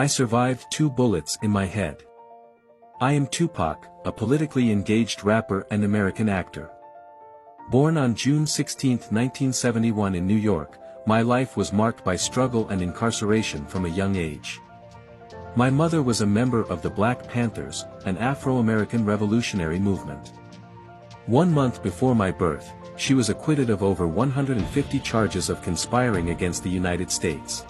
I survived 2 bullets in my head. I am Tupac, a politically engaged rapper and American actor. Born on June 16, 1971 in New York, my life was marked by struggle and incarceration from a young age. My mother was a member of the Black Panthers, an Afro-American revolutionary movement. 1 month before my birth, she was acquitted of over 150 charges of conspiring against the United States.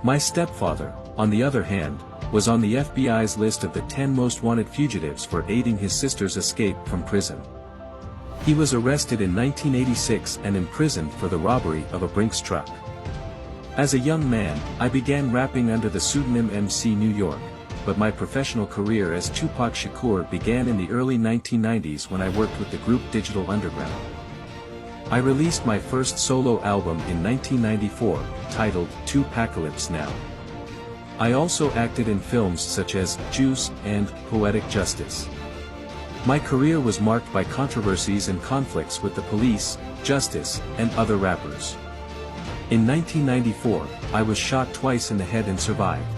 My stepfather, on the other hand, was on the FBI's list of the 10 most wanted fugitives for aiding his sister's escape from prison. He was arrested in 1986 and imprisoned for the robbery of a Brinks truck. As a young man, I began rapping under the pseudonym MC New York, but my professional career as Tupac Shakur began in the early 1990s when I worked with the group Digital Underground. I released my first solo album in 1994, titled Tupacalypse Now. I also acted in films such as Juice and Poetic Justice. My career was marked by controversies and conflicts with the police, justice, and other rappers. In 1994, I was shot twice in the head and survived.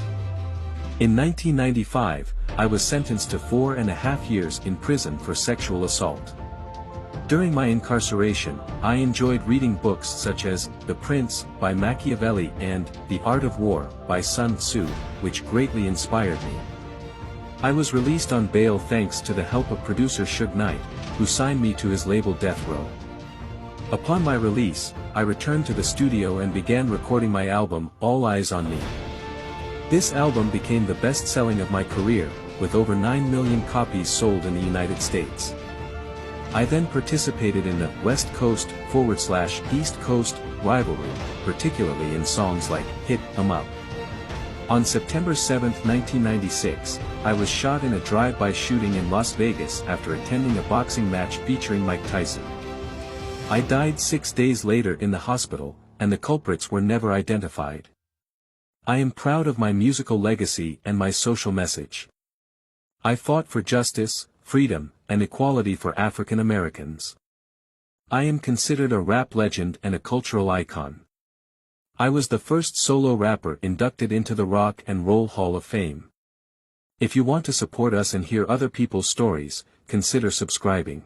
In 1995, I was sentenced to 4.5 years in prison for sexual assault. During my incarceration, I enjoyed reading books such as The Prince by Machiavelli and The Art of War by Sun Tzu, which greatly inspired me. I was released on bail thanks to the help of producer Suge Knight, who signed me to his label Death Row. Upon my release, I returned to the studio and began recording my album, All Eyes on Me. This album became the best-selling of my career, with over 9 million copies sold in the United States. I then participated in the West Coast/East Coast rivalry, particularly in songs like Hit 'Em Up. On September 7, 1996, I was shot in a drive-by shooting in Las Vegas after attending a boxing match featuring Mike Tyson. I died 6 days later in the hospital, and the culprits were never identified. I am proud of my musical legacy and my social message. I fought for justice, freedom, and equality for African Americans. I am considered a rap legend and a cultural icon. I was the first solo rapper inducted into the Rock and Roll Hall of Fame. If you want to support us and hear other people's stories, consider subscribing.